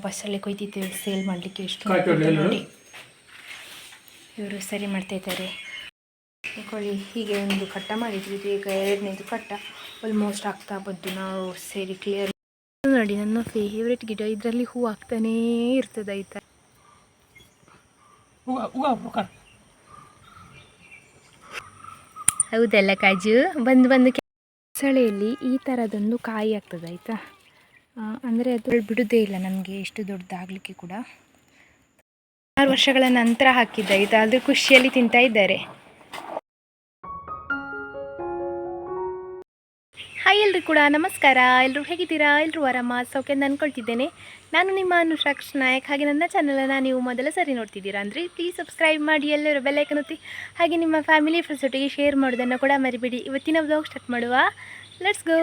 ಬಸ್ಸಲ್ಲಿ ಕೊಯ್ತಿದ್ದೇವೆ ಸೇಲ್ ಮಾಡಲಿಕ್ಕೆ. ಎಷ್ಟು ನೋಡಿ ಇವರು ಸರಿ ಮಾಡ್ತಾ ಇದ್ದಾರೆ. ಕೊಳ್ಳಿ ಹೀಗೆ ಒಂದು ಕಟ್ಟ ಮಾಡಿದ್ವಿ, ಈಗ ಎರಡನೇದು ಕಟ್ಟ ಆಲ್ಮೋಸ್ಟ್ ಆಗ್ತಾ ಬಂದು ನಾವು ಸೇರಿ ಕ್ಲಿಯರ್ ನೋಡಿ. ನನ್ನ ಫೇವ್ರೆಟ್ ಗಿಡ, ಇದರಲ್ಲಿ ಹೂ ಆಗ್ತಾನೇ ಇರ್ತದೆ ಆಯ್ತಾ. ಹೌದಲ್ಲ ಕಾಜು, ಬಂದು ಬಸಳೆಯಲ್ಲಿ ಈ ಥರದೊಂದು ಕಾಯಿ ಆಗ್ತದೆ ಆಯಿತಾ. ಅಂದರೆ ಅದು ಬಿಡೋದೇ ಇಲ್ಲ ನಮಗೆ ಎಷ್ಟು ದೊಡ್ಡದಾಗಲಿಕ್ಕೆ ಕೂಡ. 6 ವರ್ಷಗಳ ನಂತರ ಹಾಕಿದ್ದ ಆಯಿತಾ, ಅದು ಖುಷಿಯಲ್ಲಿ ತಿಂತಾ ಇದ್ದಾರೆ. ಹಾಯ್ ಎಲ್ರು ಕೂಡ ನಮಸ್ಕಾರ. ಎಲ್ಲರೂ ಹೇಗಿದ್ದೀರಾ? ಎಲ್ಲರೂ ಆರಾಮ ಸೌಖ್ಯ ಅಂತ ಅಂದ್ಕೊಳ್ತಿದ್ದೇನೆ. ನಾನು ನಿಮ್ಮ ಅನುಷಾಕ್ಷ ನಾಯಕ್. ಹಾಗೆ ನನ್ನ ಚಾನಲನ್ನು ನೀವು ಮೊದಲ ಸರಿ ನೋಡ್ತಿದ್ದೀರಾ ಅಂದರೆ ಪ್ಲೀಸ್ ಸಬ್ಸ್ಕ್ರೈಬ್ ಮಾಡಿ, ಎಲ್ಲರೂ ಬೆಲ್ಲೈಕನ್ ಒತ್ತಿ, ಹಾಗೆ ನಿಮ್ಮ ಫ್ಯಾಮಿಲಿ ಫ್ರೆಂಡ್ಸ್ ಒಟ್ಟಿಗೆ ಶೇರ್ ಮಾಡೋದನ್ನು ಕೂಡ ಮರಿಬೇಡಿ. ಇವತ್ತಿನ ವ್ಲಾಗ್ ಸ್ಟಾರ್ಟ್ ಮಾಡುವ, ಲೆಟ್ಸ್ ಗೋ.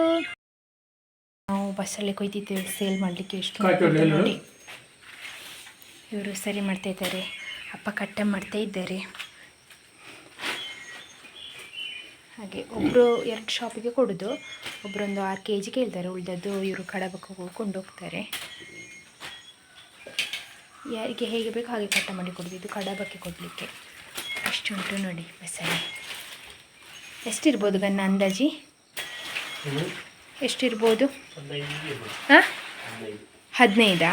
ನಾವು ಬಸ್ಸಲ್ಲಿ ಕೊಯ್ತಿದ್ದೇವೆ ಸೇಲ್ ಮಾಡಲಿಕ್ಕೆ. ಎಷ್ಟು ನೋಡಿ ಇವರು ಸರಿ ಮಾಡ್ತಾ ಇದ್ದಾರೆ, ಅಪ್ಪ ಕಟ್ಟ ಮಾಡ್ತಾ ಇದ್ದಾರೆ. ಹಾಗೆ ಒಬ್ಬರು 2 ಶಾಪಿಗೆ ಕೊಡೋದು, ಒಬ್ಬರೊಂದು 6 kg ಕೇಳ್ತಾರೆ, ಉಳಿದದ್ದು ಇವರು ಕಡಬಕ್ಕೆ ಕೊಂಡೋಗ್ತಾರೆ. ಯಾರಿಗೆ ಹೇಗೆ ಬೇಕು ಹಾಗೆ ಕಟ್ಟ ಮಾಡಿ ಕೊಡೋದು. ಇದು ಕಡಬಕ್ಕೆ ಕೊಡಲಿಕ್ಕೆ ಅಷ್ಟುಂಟು ನೋಡಿ ಬಸ್ಸಲ್ಲಿ. ಎಷ್ಟಿರ್ಬೋದು ಗನ್ನ ಅಂದಾಜಿ? ಎಷ್ಟಿರ್ಬೋದು? ಹಾಂ 15.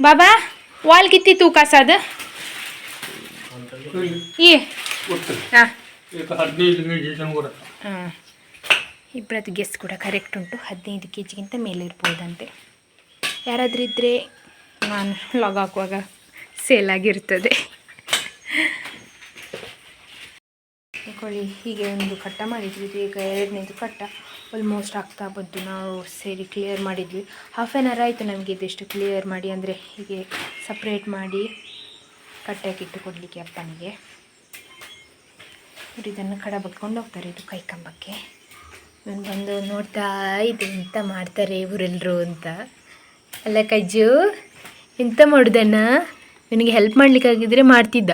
ಬಾಬಾ ವಾಲ್ ಕಿತ್ತಿ ತೂಕ ಸಾದ ಈ ಹಾಂ ಇಬ್ಬರದ್ದು ಗೆಸ್ ಕೂಡ ಕರೆಕ್ಟ್ ಉಂಟು. 15 kg ಮೇಲೆ ಇರ್ಬೋದಂತೆ. ಯಾರಾದರೂ ಇದ್ದರೆ ನಾನು ಲಾಗ್ ಹಾಕುವಾಗ ಸೇಲ್ ಆಗಿರ್ತದೆ. ಕೊಳ್ಳಿ ಹೀಗೆ ಒಂದು ಕಟ್ಟ ಮಾಡಿದ್ವಿ, ಈಗ ಎರಡನೇದು ಕಟ್ಟ ಆಲ್ಮೋಸ್ಟ್ ಆಗ್ತಾ ಬಂದು ನಾವು ಸೇರಿ ಕ್ಲಿಯರ್ ಮಾಡಿದ್ವಿ. 1/2 hour ಆಯಿತು ನಮಗೆ ಇದೆಷ್ಟು ಕ್ಲಿಯರ್ ಮಾಡಿ. ಅಂದರೆ ಹೀಗೆ ಸಪ್ರೇಟ್ ಮಾಡಿ ಕಟ್ಟಕ್ಕಿಟ್ಟು ಕೊಡಲಿಕ್ಕೆ ಅಪ್ಪನಿಗೆ. ಇದನ್ನು ಕಡಬಕ್ಕೆ ಕೊಂಡೋಗ್ತಾರೆ, ಇದು ಕೈ ಕಂಬಕ್ಕೆ. ನಾನು ಬಂದು ನೋಡ್ತಾ ಇದ್ದೆ ಎಂತ ಮಾಡ್ತಾರೆ ಇವರೆಲ್ಲರೂ ಅಂತ. ಅಲ್ಲ ಕಜ್ಜು, ಎಂತ ಮಾಡೋದನ್ನು ನನಗೆ ಹೆಲ್ಪ್ ಮಾಡಲಿಕ್ಕಾಗಿದ್ದರೆ ಮಾಡ್ತಿದ್ದ.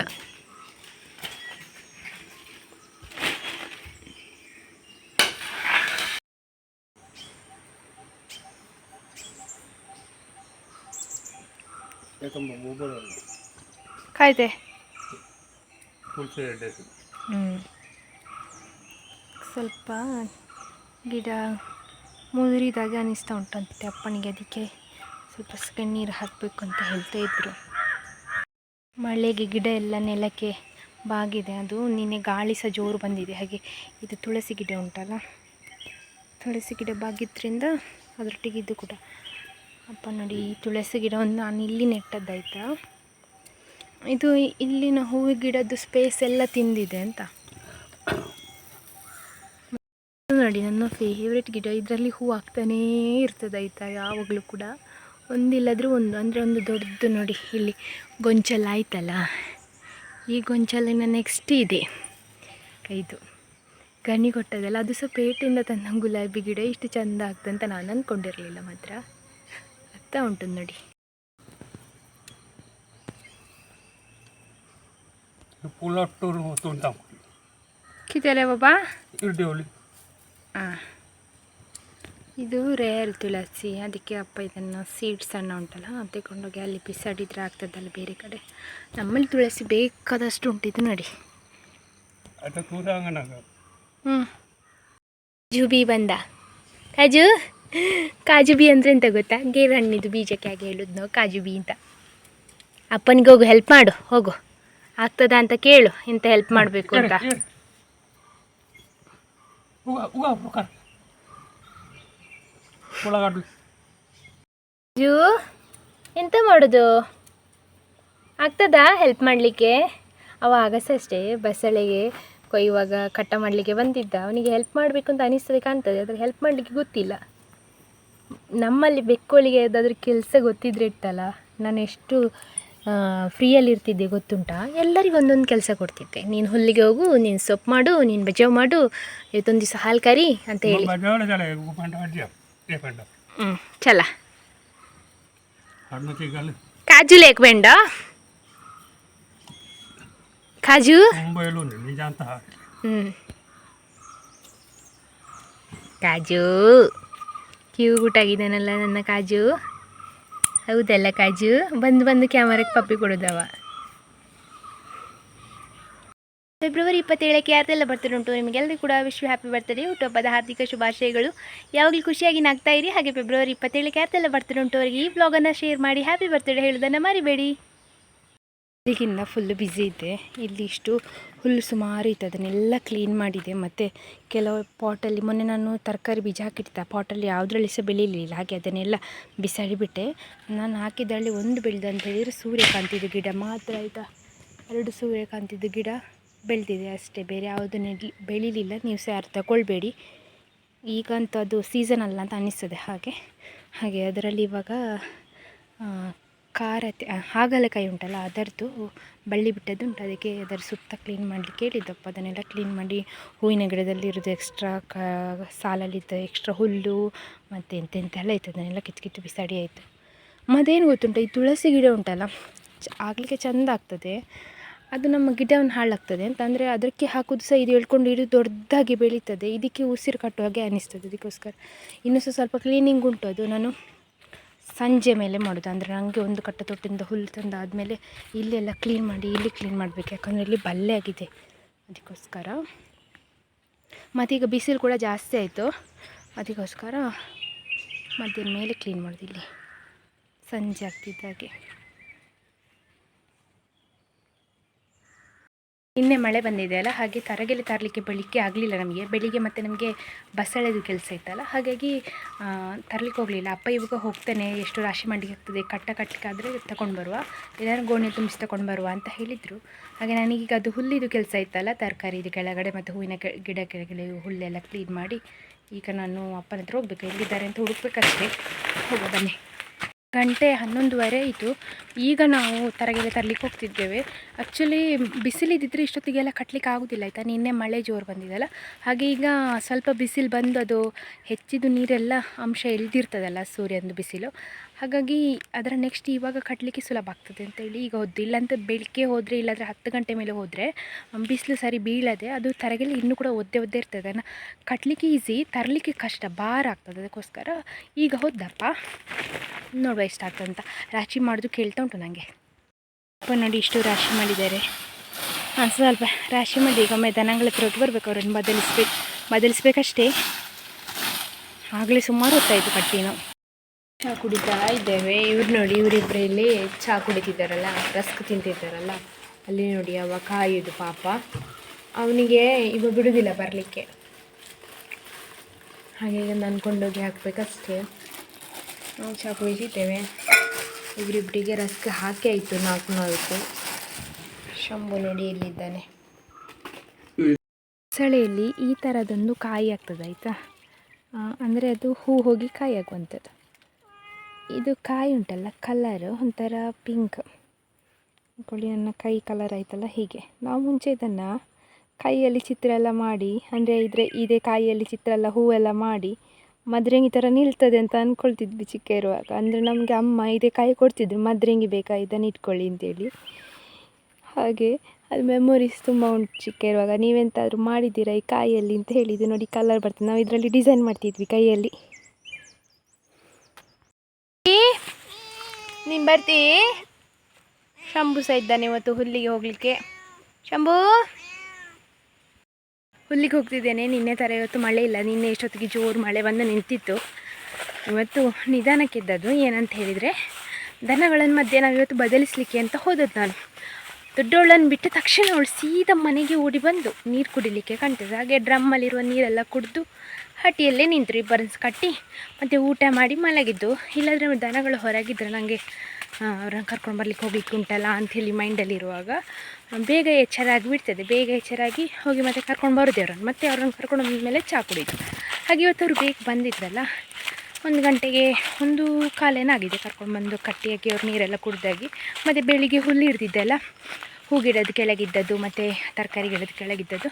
ಕಾಯ್ದೆ ಸ್ವಲ್ಪ ಗಿಡ ಮುದುರಿದಾಗ ಅನಿಸ್ತಾ ಉಂಟಂತೆ ಅಪ್ಪನಿಗೆ. ಅದಕ್ಕೆ ಸ್ವಲ್ಪ ನೀರು ಹಾಕಬೇಕು ಅಂತ ಹೇಳ್ತಾ ಇದ್ರು. ಮಳೆಗೆ ಗಿಡ ಎಲ್ಲ ನೆಲಕ್ಕೆ ಬಾಗಿದೆ. ಅದು ನಿನ್ನೆ ಗಾಳಿ ಸಹ ಜೋರು ಬಂದಿದೆ. ಹಾಗೆ ಇದು ತುಳಸಿ ಗಿಡ ಉಂಟಲ್ಲ, ತುಳಸಿ ಗಿಡ ಬಾಗಿದ್ರಿಂದ ಅದರೊಟ್ಟಿಗೆ ಇದು ಕೂಡ. ಅಪ್ಪ ನೋಡಿ, ಈ ತುಳಸಿ ಗಿಡವನ್ನು ನಾನು ಇಲ್ಲಿ ನೆಟ್ಟದ್ದಾಯ್ತಾ. ಇದು ಇಲ್ಲಿನ ಹೂವು ಗಿಡದ್ದು ಸ್ಪೇಸ್ ಎಲ್ಲ ತಿಂದಿದೆ ಅಂತ ನೋಡಿ. ನನ್ನ ಫೇವ್ರೆಟ್ ಗಿಡ, ಇದರಲ್ಲಿ ಹೂ ಆಗ್ತಾನೇ ಇರ್ತದೆ ಆಯಿತಾ, ಯಾವಾಗಲೂ ಕೂಡ. ಒಂದಿಲ್ಲದ್ರೂ ಒಂದು, ಅಂದರೆ ಒಂದು ದೊಡ್ಡದು ನೋಡಿ ಇಲ್ಲಿ ಗೊಂಚಲು ಆಯ್ತಲ್ಲ, ಈ ಗೊಂಚಲಿನ ನೆಕ್ಸ್ಟ್ ಇದೆ ಇದು ಗಣಿ ಕೊಟ್ಟದಲ್ಲ, ಅದು ಸಹ ಪೇಟೆಯಿಂದ ತಂದ ಗುಲಾಬಿ ಗಿಡ. ಇಷ್ಟು ಚೆಂದ ಆಗ್ತಂತ ನಾನು ಅಂದ್ಕೊಂಡಿರಲಿಲ್ಲ ಮಾತ್ರ. ಆಗ್ತಾ ಉಂಟು ನೋಡಿ. ಕಿತ್ತಲೆ ಬಾಬಾ. ಹಾಂ, ಇದು ರೇರ್ ತುಳಸಿ. ಅದಕ್ಕೆ ಅಪ್ಪ ಇದನ್ನು ಸೀಡ್ಸ್ ಸಣ್ಣ ಉಂಟಲ್ಲ ಅದು ತಗೊಂಡೋಗಿ ಅಲ್ಲಿ ಬಿಸಾಡಿದರೆ ಆಗ್ತದಲ್ಲ ಬೇರೆ ಕಡೆ. ನಮ್ಮಲ್ಲಿ ತುಳಸಿ ಬೇಕಾದಷ್ಟು ಉಂಟು. ಇದು ನೋಡಿ. ಕಾಜು ಬಿ ಬಂದ. ಕಾಜು ಕಾಜು ಬಿ ಅಂದರೆ ಎಂತ ಗೊತ್ತಾ? ಗೇರು ಹಣ್ಣಿದು ಬೀಜಕ್ಕೆ ಹಾಗೆ ಹೇಳೋದು ನಾವು ಕಾಜು ಬಿ ಅಂತ. ಅಪ್ಪನಿಗೆ ಹೋಗು ಹೆಲ್ಪ್ ಮಾಡು, ಹೋಗು, ಆಗ್ತದಾ ಅಂತ ಕೇಳು ಎಂತ ಹೆಲ್ಪ್ ಮಾಡಬೇಕು ಅಂತ. ಎಂತ ಮಾಡೋದು? ಆಗ್ತದಾ ಹೆಲ್ಪ್ ಮಾಡಲಿಕ್ಕೆ? ಅವ ಆಗಸ ಅಷ್ಟೇ ಬಸಳೆಗೆ ಕೊಯ್ಯುವಾಗ ಕಟ್ಟ ಮಾಡಲಿಕ್ಕೆ ಬಂದಿದ್ದ. ಅವನಿಗೆ ಹೆಲ್ಪ್ ಮಾಡಬೇಕು ಅಂತ ಅನಿಸ್ತದೆ ಕಾಣ್ತದೆ, ಆದರೆ ಹೆಲ್ಪ್ ಮಾಡಲಿಕ್ಕೆ ಗೊತ್ತಿಲ್ಲ. ನಮ್ಮಲ್ಲಿ ಬೆಕ್ಕೋಳಿಗೆ ಯಾವುದಾದ್ರೂ ಕೆಲಸ ಗೊತ್ತಿದ್ರೆ ಇರ್ತಲ್ಲ, ನಾನು ಎಷ್ಟು ಫ್ರೀಯಲ್ಲಿ ಇರ್ತಿದ್ದೆ ಗೊತ್ತುಂಟಾ. ಎಲ್ಲರಿಗೂ ಒಂದೊಂದು ಕೆಲಸ ಕೊಡ್ತಿದ್ದೆ. ನೀನು ಹುಲ್ಲಿಗೆ ಹೋಗು, ನೀನು ಸೊಪ್ಪು ಮಾಡು, ನೀನು ಬಚಾವ್ ಮಾಡು, ಇವತ್ತೊಂದು ದಿವಸ ಹಾಲು ಕರಿ ಅಂತ ಹೇಳಿ. ಚಲ ಕಾಜು ಲೇಕ್ ಬೇಡ ಕಾಜು. ಕಾಜು ಕ್ಯೂಟ್ ಆಗಿದ್ದಾನಲ್ಲ ನನ್ನ ಕಾಜು. ಹೌದಲ್ಲ ಕಾಜು? ಬಂದು ಬಂದು ಕ್ಯಾಮರಾಗೆ ಪಪ್ಪಿ ಕೊಡೋದವ. ಫೆಬ್ರವರಿ 27ಕ್ಕೆ ಯಾರ್ದೆಲ್ಲ ಬರ್ತ್ಡೇ ಉಂಟು ನಿಮಗೆಲ್ಲರಿಗೂ ಕೂಡ ಹ್ಯಾಪಿ ಬರ್ತ್ಡೇ, ಹುಟ್ಟುಹಬ್ಬದ ಹಾರ್ದಿಕ ಶುಭಾಶಯಗಳು. ಯಾವಾಗಲೂ ಖುಷಿಯಾಗಿ ನಗ್ತಾ ಇರಿ. ಹಾಗೆ ಫೆಬ್ರವರಿ 27ಕ್ಕೆ ಯಾರ್ದೆಲ್ಲ ಬರ್ತ್ಡೇ ಉಂಟು ಅವರಿಗೆ ಈ ವ್ಲಾಗನ್ನು ಶೇರ್ ಮಾಡಿ ಹ್ಯಾಪಿ ಬರ್ತ್ಡೇ ಹೇಳೋದನ್ನು ಮರಿಬೇಡಿ. ಇಲ್ಲಿಗಿಂತ ಫುಲ್ಲು ಬ್ಯುಸಿ ಇದೆ. ಇಲ್ಲಿ ಇಷ್ಟು ಹುಲ್ಲು ಸುಮಾರು ಇತ್ತು, ಅದನ್ನೆಲ್ಲ ಕ್ಲೀನ್ ಮಾಡಿದೆ. ಮತ್ತು ಕೆಲವು ಪಾಟಲ್ಲಿ ಮೊನ್ನೆ ನಾನು ತರಕಾರಿ ಬೀಜ ಹಾಕಿಡ್ತಾ ಪಾಟಲ್ಲಿ ಯಾವುದ್ರಲ್ಲಿ ಸಹ ಬೆಳೀಲಿಲ್ಲ, ಹಾಗೆ ಅದನ್ನೆಲ್ಲ ಬಿಸಾಡಿಬಿಟ್ಟೆ. ನಾನು ಹಾಕಿದ್ರಲ್ಲಿ ಒಂದು ಬೆಳೆದು ಅಂತ ಹೇಳಿದರೆ ಸೂರ್ಯಕಾಂತಿದು ಗಿಡ ಮಾತ್ರ ಆಯಿತಾ. 2 ಸೂರ್ಯಕಾಂತಿದು ಗಿಡ ಬೆಳೆದಿದೆ ಅಷ್ಟೇ, ಬೇರೆ ಯಾವುದನ್ನು ಬೆಳೀಲಿಲ್ಲ. ನೀವು ಸಹ ಯಾರು ತಗೊಳ್ಬೇಡಿ, ಈಗಂತೂ ಅದು ಸೀಸನ್ ಅಲ್ಲ ಅಂತ ಅನ್ನಿಸ್ತದೆ. ಹಾಗೆ ಅದರಲ್ಲಿ ಇವಾಗ ಹಾಗಲಕಾಯಿ ಉಂಟಲ್ಲ, ಅದರದ್ದು ಬಳ್ಳಿ ಬಿಟ್ಟದ್ದು ಉಂಟು. ಅದಕ್ಕೆ ಅದರ ಸುತ್ತ ಕ್ಲೀನ್ ಮಾಡಲಿಕ್ಕೆ ಹೇಳಿದ್ದಪ್ಪ. ಅದನ್ನೆಲ್ಲ ಕ್ಲೀನ್ ಮಾಡಿ ಹೂವಿನ ಗಿಡದಲ್ಲಿರೋದು ಎಕ್ಸ್ಟ್ರಾ ಸಾಲಲ್ಲಿದ್ದ ಎಕ್ಸ್ಟ್ರಾ ಹುಲ್ಲು ಮತ್ತು ಎಂತೆಂತೆಲ್ಲ ಇತ್ತು, ಅದನ್ನೆಲ್ಲ ಕಿತ್ತು ಬಿಸಾಡಿ ಆಯಿತು. ಮತ್ತೇನು ಗೊತ್ತುಂಟ, ಈ ತುಳಸಿ ಗಿಡ ಉಂಟಲ್ಲ ಆಗಲಿಕ್ಕೆ ಚೆಂದ ಆಗ್ತದೆ, ಅದು ನಮ್ಮ ಗಿಡವನ್ನು ಹಾಳಾಗ್ತದೆ ಅಂತಂದರೆ ಅದಕ್ಕೆ ಹಾಕೋದು ಸಹ ಇದು ಎಳ್ಕೊಂಡು ಇಡೀ ದೊಡ್ಡದಾಗಿ ಬೆಳೀತದೆ. ಇದಕ್ಕೆ ಉಸಿರು ಕಟ್ಟುವ ಹಾಗೆ ಅನ್ನಿಸ್ತದೆ. ಅದಕ್ಕೋಸ್ಕರ ಇನ್ನೂ ಸಹ ಸ್ವಲ್ಪ ಕ್ಲೀನಿಂಗ್ ಉಂಟು. ಅದು ನಾನು ಸಂಜೆ ಮೇಲೆ ಮಾಡೋದು. ಅಂದರೆ ನನಗೆ ಒಂದು ಕಟ್ಟ ತೊಟ್ಟಿಂದ ಹುಲ್ಲು ತಂದಾದಮೇಲೆ ಇಲ್ಲೆಲ್ಲ ಕ್ಲೀನ್ ಮಾಡಿ ಇಲ್ಲಿ ಕ್ಲೀನ್ ಮಾಡಬೇಕು, ಯಾಕಂದರೆ ಇಲ್ಲಿ ಬಲ್ಲೆ ಆಗಿದೆ. ಅದಕ್ಕೋಸ್ಕರ ಮತ್ತೀಗ ಬಿಸಿಲು ಕೂಡ ಜಾಸ್ತಿ ಆಯಿತು, ಅದಕ್ಕೋಸ್ಕರ ಮಧ್ಯಾಹ್ನ ಮೇಲೆ ಕ್ಲೀನ್ ಮಾಡೋದು. ಇಲ್ಲಿ ಸಂಜೆ ಆಗ್ತಿದ್ದಾಗೆ. ನಿನ್ನೆ ಮಳೆ ಬಂದಿದೆ ಅಲ್ಲ, ಹಾಗೆ ತರಗೆಲೆ ತರಲಿಕ್ಕೆ ಬೆಳಿಗ್ಗೆ ಆಗಲಿಲ್ಲ ನಮಗೆ. ಬೆಳಿಗ್ಗೆ ಮತ್ತು ನಮಗೆ ಬಸಳೆದು ಕೆಲಸ ಇತ್ತಲ್ಲ, ಹಾಗಾಗಿ ತರಲಿಕ್ಕೆ ಹೋಗಲಿಲ್ಲ. ಅಪ್ಪ ಇವಾಗ ಹೋಗ್ತಾನೆ, ಎಷ್ಟು ರಾಶಿ ಮಾಡಲಿಕ್ಕೆ ಆಗ್ತದೆ, ಕಟ್ಟಲಿಕ್ಕಾದರೆ ತಗೊಂಡು ಬರುವ, ಏನಾದ್ರು ಗೋಣಿ ತುಂಬಿಸಿ ತಗೊಂಡು ಬರುವ ಅಂತ ಹೇಳಿದರು. ಹಾಗೆ ನನಗೀಗ ಅದು ಹುಲ್ಲಿದು ಕೆಲಸ ಇತ್ತಲ್ಲ, ತರಕಾರಿ ಇದು ಕೆಳಗಡೆ ಮತ್ತು ಹೂವಿನ ಗಿಡ ಕೆಳಗಡೆ ಹುಲ್ಲೆಲ್ಲ ಕ್ಲೀನ್ ಮಾಡಿ ಈಗ ನಾನು ಅಪ್ಪನ ಹತ್ರ ಹೋಗ್ಬೇಕು. ಎಲ್ಲಿದ್ದಾರೆ ಅಂತ ಹುಡುಕ್ಬೇಕಷ್ಟೇ. ಹೋಗುವ ಬನ್ನಿ. 11:30 ಆಯಿತು. ಈಗ ನಾವು ತರಗೆಲೆ ತರಲಿಕ್ಕೆ ಹೋಗ್ತಿದ್ದೇವೆ. ಆ್ಯಕ್ಚುಲಿ ಬಿಸಿಲಿದ್ದಿದ್ರೆ ಇಷ್ಟೊತ್ತಿಗೆಲ್ಲ ಕಟ್ಟಲಿಕ್ಕೆ ಆಗೋದಿಲ್ಲ ಆಯಿತಾ. ನಿನ್ನೆ ಮಳೆ ಜೋರು ಬಂದಿದ್ದಲ್ಲ, ಹಾಗೆ ಈಗ ಸ್ವಲ್ಪ ಬಿಸಿಲು ಬಂದು ಅದು ಹೆಚ್ಚಿದು ನೀರೆಲ್ಲ ಅಂಶ ಎಳ್ದಿರ್ತದಲ್ಲ ಸೂರ್ಯನದು ಬಿಸಿಲು, ಹಾಗಾಗಿ ಅದರ ನೆಕ್ಸ್ಟ್ ಇವಾಗ ಕಟ್ಟಲಿಕ್ಕೆ ಸುಲಭ ಆಗ್ತದೆ ಅಂತೇಳಿ ಈಗ ಹೋದ್ದು. ಇಲ್ಲಾಂತ ಬೆಳಗ್ಗೆ ಹೋದರೆ ಇಲ್ಲಾಂದರೆ 10 ಗಂಟೆ ಮೇಲೆ ಹೋದರೆ ಬಿಸಿಲು ಸರಿ ಬೀಳದೆ ಅದು ತರಗೆಲೆ ಇನ್ನೂ ಕೂಡ ಒದ್ದೆ ಇರ್ತದೆ. ಅದನ್ನು ಕಟ್ಟಲಿಕ್ಕೆ ಈಸಿ, ತರಲಿಕ್ಕೆ ಕಷ್ಟ, ಭಾರ ಆಗ್ತದೆ. ಅದಕ್ಕೋಸ್ಕರ ಈಗ ಹೋದ್ದಪ್ಪ, ನೋಡುವ ಎಷ್ಟಾಗ್ತದೆ ಅಂತ. ರಾಶಿ ಮಾಡೋದು ಕೇಳ್ತಾ ಉಂಟು ನನಗೆ. ಅಪ್ಪ ನೋಡಿ ಇಷ್ಟು ರಾಶಿ ಮಾಡಿದ್ದಾರೆ. ಸ್ವಲ್ಪ ರಾಶಿ ಮಾಡಿ ಈಗ ಒಮ್ಮೆ ದನಗಳ ಹತ್ರ ಹೊಟ್ಟು ಬರಬೇಕು, ಅವರನ್ನು ಬದಲಿಸ್ಬೇಕಷ್ಟೇ. ಆಗಲೇ ಸುಮಾರು ಹೊತ್ತಾಯಿತು ಕಟ್ಟಿ. ನಾವು ಚಹಾ ಕುಡಿತಾ ಇದ್ದೇವೆ. ಇವ್ರು ನೋಡಿ, ಇವರಿಬ್ಬರಲ್ಲಿ ಚಹಾ ಕುಡಿತಿದ್ದಾರಲ್ಲ, ರಸ್ಕ್ ತಿಂತಿದ್ದಾರಲ್ಲ, ಅಲ್ಲಿ ನೋಡಿ ಅವ ಕಾಯೋದು ಪಾಪ. ಅವನಿಗೆ ಇವಾಗ ಬಿಡೋದಿಲ್ಲ ಬರಲಿಕ್ಕೆ, ಹಾಗೆ ಈಗ ಅಂದ್ಕೊಂಡೋಗಿ ಹಾಕಬೇಕಷ್ಟೇ. ನಾವು ಚಹಾ ಕುಡಿತಿದ್ದೇವೆ. ಇವರಿಬ್ಬರಿಗೆ ರಸ್ಕ್ ಹಾಕಿ ಆಯಿತು 4. ಶಂಭು ನೋಡಿ ಎಲ್ಲಿದ್ದಾನೆ. ಬಸಳೆಯಲ್ಲಿ ಈ ಥರದೊಂದು ಕಾಯಿ ಆಗ್ತದೆ ಆಯಿತಾ, ಅಂದರೆ ಅದು ಹೂ ಹೋಗಿ ಕಾಯಿ ಆಗುವಂಥದ್ದು. ಇದು ಕಾಯಿ ಉಂಟಲ್ಲ, ಕಲರ್ ಒಂಥರ ಪಿಂಕ್. ನೋಡಿ ನನ್ನ ಕೈ ಕಲರ್ ಆಯ್ತಲ್ಲ, ಹೀಗೆ. ನಾವು ಮುಂಚೆ ಇದನ್ನು ಕೈಯಲ್ಲಿ ಚಿತ್ರ ಎಲ್ಲ ಮಾಡಿ, ಅಂದರೆ ಇದೇ ಕಾಯಿಯಲ್ಲಿ ಚಿತ್ರ ಎಲ್ಲ ಹೂವೆಲ್ಲ ಮಾಡಿ ಮದ್ರಂಗಿ ಥರ ನಿಲ್ತದೆ ಅಂತ ಅಂದ್ಕೊಳ್ತಿದ್ವಿ ಚಿಕ್ಕ ಇರುವಾಗ. ಅಂದರೆ ನಮಗೆ ಅಮ್ಮ ಇದೇ ಕಾಯಿ ಕೊಡ್ತಿದ್ರು, ಮದ್ರಂಗಿ ಬೇಕಾ ಇದನ್ನು ಇಟ್ಕೊಳ್ಳಿ ಅಂತೇಳಿ. ಹಾಗೆ ಅದು ಮೆಮೊರೀಸ್ ತುಂಬ ಉಂಟು ಚಿಕ್ಕ ಇರುವಾಗ. ನೀವೆಂತಾದರೂ ಮಾಡಿದ್ದೀರಾ ಈ ಕಾಯಿಯಲ್ಲಿ ಅಂತ ಹೇಳಿದ್ದು ನೋಡಿ, ಕಲರ್ ಬರ್ತದೆ. ನಾವು ಇದರಲ್ಲಿ ಡಿಸೈನ್ ಮಾಡ್ತಿದ್ವಿ ಕೈಯಲ್ಲಿ. ನೀನು ಬರ್ತೀ? ಶಂಭು ಸಹ ಇದ್ದಾನೆ ಇವತ್ತು ಹುಲ್ಲಿಗೆ ಹೋಗಲಿಕ್ಕೆ. ಶಂಭು, ಹುಲ್ಲಿಗೆ ಹೋಗ್ತಿದ್ದೇನೆ. ನಿನ್ನೆ ಥರ ಇವತ್ತು ಮಳೆ ಇಲ್ಲ. ನಿನ್ನೆ ಎಷ್ಟೊತ್ತಿಗೆ ಜೋರು ಮಳೆ ಬಂದು ನಿಂತಿತ್ತು. ಇವತ್ತು ನಿಧಾನಕ್ಕಿದ್ದದ್ದು. ಏನಂತ ಹೇಳಿದರೆ, ದನಗಳನ್ನು ಮಧ್ಯಾಹ್ನ ಇವತ್ತು ಬದಲಿಸಲಿಕ್ಕೆ ಅಂತ ಹೋದದ್ದು ನಾನು. ದೊಡ್ಡವಳನ್ನು ಬಿಟ್ಟ ತಕ್ಷಣ ಅವಳು ಸೀದಾ ಮನೆಗೆ ಓಡಿ ಬಂದು ನೀರು ಕುಡಿಲಿಕ್ಕೆ ಕಾಣ್ತದೆ. ಹಾಗೆ ಡ್ರಮ್ಮಲ್ಲಿರುವ ನೀರೆಲ್ಲ ಕುಡಿದು ಹಟ್ಟಿಯಲ್ಲೇ ನಿಂತರು. ಇಬ್ಬರನ್ನು ಕಟ್ಟಿ ಮತ್ತು ಊಟ ಮಾಡಿ ಮಲಗಿದ್ದು. ಇಲ್ಲಾಂದರೆ ದನಗಳು ಹೊರಗಿದ್ರೆ ನನಗೆ ಅವ್ರನ್ನ ಕರ್ಕೊಂಡು ಬರ್ಲಿಕ್ಕೆ ಹೋಗ್ಲಿಕ್ಕೆ ಉಂಟಲ್ಲ ಅಂಥೇಳಿ ಮೈಂಡಲ್ಲಿರುವಾಗ ಬೇಗ ಎಚ್ಚರಾಗಿ ಬಿಡ್ತದೆ. ಬೇಗ ಎಚ್ಚರಾಗಿ ಹೋಗಿ ಮತ್ತೆ ಕರ್ಕೊಂಡು ಬರೋದು ಅವ್ರನ್ನ. ಮತ್ತೆ ಅವ್ರನ್ನ ಕರ್ಕೊಂಡು ಬಂದಮೇಲೆ ಚಹಾ ಕುಡಿದು. ಹಾಗೆ ಇವತ್ತು ಅವರು ಬೇಗ ಬಂದಿದ್ರಲ್ಲ, 1 ಗಂಟೆಗೆ 1:15 ಆಗಿದೆ ಕರ್ಕೊಂಡು ಬಂದು ಕಟ್ಟಿಯಾಗಿ ಅವ್ರು ನೀರೆಲ್ಲ ಕುಡ್ದಾಗಿ. ಮತ್ತು ಬೆಳಿಗ್ಗೆ ಹುಲ್ಲು ಹಿಡ್ದಿದ್ದೆಲ್ಲ, ಹೂ ಗಿಡದ ಕೆಳಗಿದ್ದದ್ದು ಮತ್ತು ತರಕಾರಿ ಗಿಡದ ಕೆಳಗಿದ್ದದ್ದು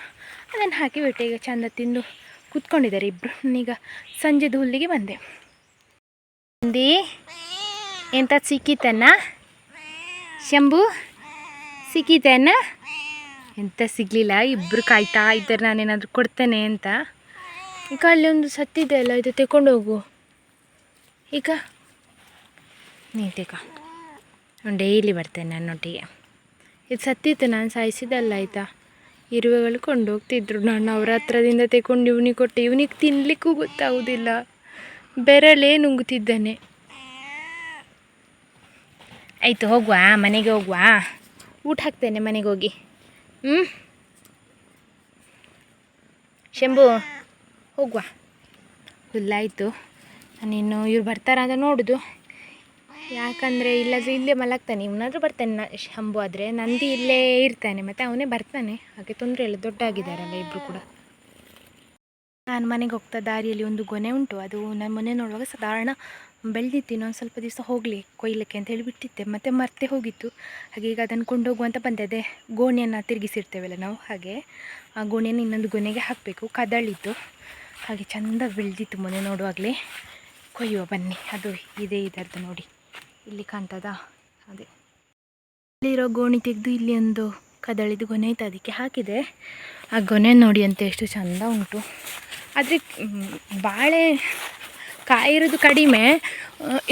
ಅದನ್ನು ಹಾಕಿ ಬಿಟ್ಟೆ. ಈಗ ಚೆಂದ ತಿಂದು ಕೂತ್ಕೊಂಡಿದ್ದಾರೆ ಇಬ್ಬರು. ನಾನೀಗ ಸಂಜೆದು ಹುಲ್ಲಿಗೆ ಬಂದೆ. ಎಂತ ಸಿಕ್ಕಿತನ್ನ ಶಂಭು? ಸಿಕ್ಕಿತನ್ನ? ಎಂತ ಸಿಗಲಿಲ್ಲ. ಇಬ್ಬರು ಕಾಯ್ತಾ ಇದ್ದಾರೆ ನಾನೇನಾದರೂ ಕೊಡ್ತೇನೆ ಅಂತ. ಈಗ ಅಲ್ಲಿ ಒಂದು ಸತ್ತಿದೆ ಅಲ್ಲ, ಇದು ತಗೊಂಡು ಹೋಗು. ಈಗ ನೀತೀಗ ಡೈಲಿ ಬರ್ತೇನೆ ನನ್ನೊಟ್ಟಿಗೆ. ಇದು ಸತ್ತಿತ್ತು, ನಾನು ಸಾಯಿಸಿದಲ್ಲ ಆಯಿತಾ. ಇರುವೆಗಳು ಕೊಂಡೋಗ್ತಿದ್ರು, ನಾನು ಅವ್ರ ಹತ್ರದಿಂದ ತೆಕೊಂಡು ಇವನಿಗೆ ಕೊಟ್ಟೆ. ಇವನಿಗೆ ತಿನ್ನಲಿಕ್ಕೂ ಗೊತ್ತಾಗೋದಿಲ್ಲ, ಬೆರಳೇ ನುಂಗುತ್ತಿದ್ದಾನೆ. ಆಯಿತು ಹೋಗುವ, ಮನೆಗೆ ಹೋಗುವ, ಊಟ ಹಾಕ್ತೇನೆ ಮನೆಗೆ ಹೋಗಿ. ಶಂಭು ಹೋಗುವ. ಫುಲ್ಲಾಯಿತು. ನಾನಿನ್ನು ಇವ್ರು ಬರ್ತಾರ ಅಂತ ನೋಡೋದು, ಯಾಕಂದರೆ ಇಲ್ಲಾದರೆ ಇಲ್ಲೇ ಮಲಗ್ತಾನೆ. ಇವನಾದರೂ ಬರ್ತಾನೆ ಶಂಭು, ಆದರೆ ನಂದಿ ಇಲ್ಲೇ ಇರ್ತಾನೆ, ಮತ್ತು ಅವನೇ ಬರ್ತಾನೆ. ಹಾಗೆ ತೊಂದರೆ ಇಲ್ಲ, ದೊಡ್ಡ ಆಗಿದ್ದಾರಲ್ಲ ಇಬ್ಬರು ಕೂಡ. ನಾನು ಮನೆಗೆ ಹೋಗ್ತಾ ದಾರಿಯಲ್ಲಿ ಒಂದು ಗೊನೆ ಉಂಟು, ಅದು ನಾನು ಮೊನ್ನೆ ನೋಡುವಾಗ ಸಾಧಾರಣ ಬೆಳೆದಿತ್ತು. ಇನ್ನೊಂದು ಸ್ವಲ್ಪ ದಿವಸ ಹೋಗಲಿ ಕೊಯ್ಲಿಕ್ಕೆ ಅಂತ ಹೇಳಿ ಬಿಟ್ಟಿದ್ದೆ, ಮತ್ತು ಮರ್ತೆ ಹೋಗಿತ್ತು. ಹಾಗೆ ಈಗ ಅದನ್ನು ಕೊಂಡೋಗುವಂತ ಬಂದೆ. ಅದೇ ಗೋಣಿಯನ್ನು ತಿರುಗಿಸಿರ್ತೇವಲ್ಲ ನಾವು, ಹಾಗೆ ಆ ಗೋಣಿಯನ್ನು ಇನ್ನೊಂದು ಗೊನೆಗೆ ಹಾಕಬೇಕು. ಕದಳಿತ್ತು, ಹಾಗೆ ಚೆಂದ ಬೆಳೆದಿತ್ತು ಮೊನ್ನೆ ನೋಡುವಾಗಲೇ. ಕೊಯ್ಯುವ ಬನ್ನಿ. ಅದು ಇದೇ ಇದರದ್ದು ನೋಡಿ, ಇಲ್ಲಿ ಕಾಣ್ತದ. ಅದೇ ಇಲ್ಲಿರೋ ಗೋಣಿ ತೆಗೆದು ಇಲ್ಲಿ ಒಂದು ಕದಳಿದು ಗೊನೆ ಇತ್ತು, ಅದಕ್ಕೆ ಹಾಕಿದೆ. ಆ ಗೊನೆ ನೋಡಿ ಅಂತ ಎಷ್ಟು ಚೆಂದ ಉಂಟು. ಆದರೆ ಬಾಳೆ ಕಾಯಿರೋದು ಕಡಿಮೆ,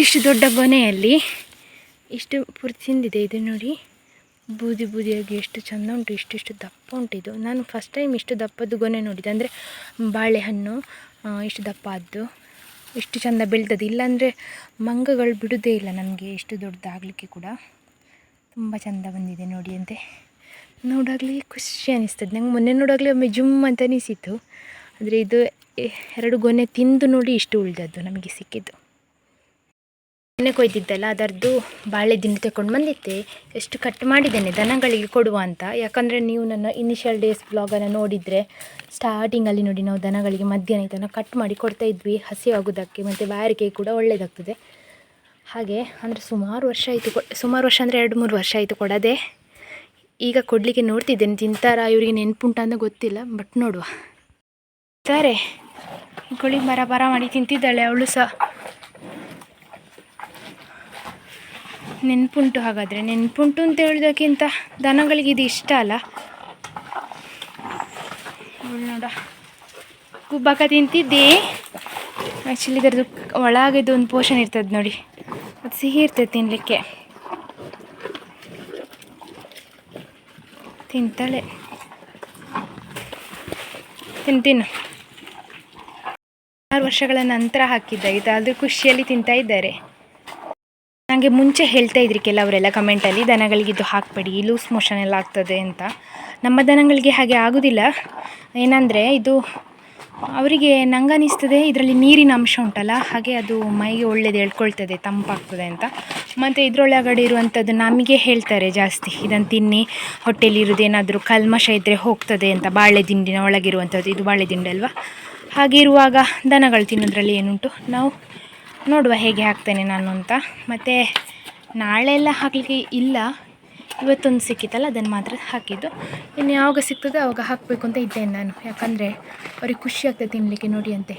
ಇಷ್ಟು ದೊಡ್ಡ ಗೊನೆಯಲ್ಲಿ ಇಷ್ಟು ಪೂರ್ತಿ ತಿಂದಿದೆ. ಇದು ನೋಡಿ, ಬೂದಿ ಬೂದಿಯಾಗಿ ಎಷ್ಟು ಚೆಂದ ಉಂಟು, ಇಷ್ಟಿಷ್ಟು ದಪ್ಪ ಉಂಟಿದು. ನಾನು ಫಸ್ಟ್ ಟೈಮ್ ಇಷ್ಟು ದಪ್ಪದ್ದು ಗೊನೆ ನೋಡಿದೆ. ಅಂದರೆ ಬಾಳೆಹಣ್ಣು ಇಷ್ಟು ದಪ್ಪ ಆದ್ದು, ಇಷ್ಟು ಚೆಂದ ಬೆಳೆದದ್ದು. ಇಲ್ಲಾಂದರೆ ಮಂಗಗಳು ಬಿಡೋದೇ ಇಲ್ಲ ನಮಗೆ ಇಷ್ಟು ದೊಡ್ಡದಾಗಲಿಕ್ಕೆ ಕೂಡ. ತುಂಬ ಚೆಂದ ಬಂದಿದೆ ನೋಡಿ ಅಂತೆ. ನೋಡಾಗಲೇ ಖುಷಿ ಅನಿಸ್ತದೆ ನಂಗೆ. ಮೊನ್ನೆ ನೋಡಾಗಲೇ ಒಮ್ಮೆ ಜುಮ್ ಅಂತ ಅನಿಸಿತು. ಆದರೆ ಇದು 2 ಗೊನೆ ತಿಂದು ನೋಡಿ ಇಷ್ಟು ಉಳಿದದ್ದು ನಮಗೆ ಸಿಕ್ಕಿದ್ದು. ಮೊನ್ನೆ ಕೊಯ್ದಿದ್ದಲ್ಲ ಅದರದ್ದು ಬಾಳೆ ದಿಂಡು ತಗೊಂಡು ಬಂದಿದ್ದೆ. ಎಷ್ಟು ಕಟ್ ಮಾಡಿದ್ದೇನೆ ದನಗಳಿಗೆ ಕೊಡುವ ಅಂತ. ಯಾಕಂದರೆ ನೀವು ನನ್ನ ಇನಿಷಿಯಲ್ ಡೇಸ್ ಬ್ಲಾಗನ್ನು ನೋಡಿದರೆ ಸ್ಟಾರ್ಟಿಂಗಲ್ಲಿ ನೋಡಿ, ನಾವು ದನಗಳಿಗೆ ಮಧ್ಯಾಹ್ನ ಇದನ್ನು ಕಟ್ ಮಾಡಿ ಕೊಡ್ತಾ ಇದ್ವಿ, ಹಸಿ ಆಗೋದಕ್ಕೆ, ಮತ್ತು ಬಾಯಾರಿಕೆ ಕೂಡ ಒಳ್ಳೆಯದಾಗ್ತದೆ. ಹಾಗೆ ಅಂದರೆ ಸುಮಾರು ವರ್ಷ ಆಯಿತು, ಸುಮಾರು ವರ್ಷ ಅಂದರೆ 2-3 ವರ್ಷ ಆಯಿತು ಕೊಡದೆ. ಈಗ ಕೊಡಲಿಕ್ಕೆ ನೋಡ್ತಿದ್ದೇನೆ, ತಿಂತಾರಾ ಇವರಿಗೆ ನೆನಪುಂಟ ಅಂತ ಗೊತ್ತಿಲ್ಲ, ಬಟ್ ನೋಡುವ. ತಾರೆ ಕೋಳಿ ಬರ ಮಾಡಿ ತಿಂತಿದ್ದಾಳೆ ಅವಳು ಸಹ. ನೆನಪುಂಟು. ಹಾಗಾದರೆ ನೆನಪುಂಟು ಅಂತ ಹೇಳೋದಕ್ಕಿಂತ ದನಗಳಿಗೆ ಇದು ಇಷ್ಟ ಅಲ್ಲ. ಅವಳು ನೋಡ ಗುಬ್ಬಾಕ ತಿಂತಿದ್ದೆ. ಆ್ಯಕ್ಚುಲಿ ಇದರದ್ದು ಒಳಗಿದ್ದು ಒಂದು ಪೋಷನ್ ಇರ್ತದೆ ನೋಡಿ, ಅದು ಸಿಹಿ ಇರ್ತದೆ ತಿನ್ನಲಿಕ್ಕೆ. ತಿಂತಾಳೆ, ತಿಂತೀನಿ. 6 ವರ್ಷಗಳ ನಂತರ ಹಾಕಿದ್ದ ಇದಾದರೂ ಖುಷಿಯಲ್ಲಿ ತಿಂತಾ ಇದ್ದಾರೆ. ನನಗೆ ಮುಂಚೆ ಹೇಳ್ತಾ ಇದ್ರಿ ಕೆಲವರೆಲ್ಲ ಕಮೆಂಟಲ್ಲಿ, ದನಗಳಿಗೆ ಇದು ಹಾಕಬೇಡಿ, ಲೂಸ್ ಮೋಷನ್ ಎಲ್ಲ ಆಗ್ತದೆ ಅಂತ. ನಮ್ಮ ದನಗಳಿಗೆ ಹಾಗೆ ಆಗೋದಿಲ್ಲ. ಏನಂದರೆ ಇದು ಅವರಿಗೆ ನಂಗನಿಸ್ತದೆ ಇದರಲ್ಲಿ ನೀರಿನ ಅಂಶ ಉಂಟಲ್ಲ, ಹಾಗೆ ಅದು ಮೈಗೆ ಒಳ್ಳೆಯದು, ಎಳ್ಕೊಳ್ತದೆ, ತಂಪಾಗ್ತದೆ ಅಂತ. ಮತ್ತು ಇದರೊಳಗಡೆ ಇರುವಂಥದ್ದು ನಮಗೆ ಹೇಳ್ತಾರೆ ಜಾಸ್ತಿ, ಇದನ್ನು ತಿನ್ನಿ, ಹೊಟ್ಟೆಲಿರೋದು ಏನಾದರೂ ಕಲ್ಮಶ ಇದ್ದರೆ ಹೋಗ್ತದೆ ಅಂತ. ಬಾಳೆ ದಿಂಡಿನ ಒಳಗಿರುವಂಥದ್ದು, ಇದು ಬಾಳೆ ದಿಂಡು ಅಲ್ವಾ. ಹಾಗಿರುವಾಗ ದನಗಳು ತಿನ್ನೋದ್ರಲ್ಲಿ ಏನುಂಟು. ನಾವು ನೋಡುವ ಹೇಗೆ ಹಾಕ್ತೇನೆ ನಾನು ಅಂತ. ಮತ್ತು ನಾಳೆ ಎಲ್ಲ ಹಾಕಲಿಕ್ಕೆ ಇಲ್ಲ, ಇವತ್ತೊಂದು ಸಿಕ್ಕಿತ್ತಲ್ಲ ಅದನ್ನು ಮಾತ್ರ ಹಾಕಿದ್ದು. ಇನ್ನು ಯಾವಾಗ ಸಿಗ್ತದೆ ಆವಾಗ ಹಾಕಬೇಕು ಅಂತ ಇದ್ದೇನೆ ನಾನು. ಯಾಕಂದರೆ ಅವ್ರಿಗೆ ಖುಷಿ ಆಗ್ತದೆ ತಿನ್ನಲಿಕ್ಕೆ ನೋಡಿ ಅಂತೆ.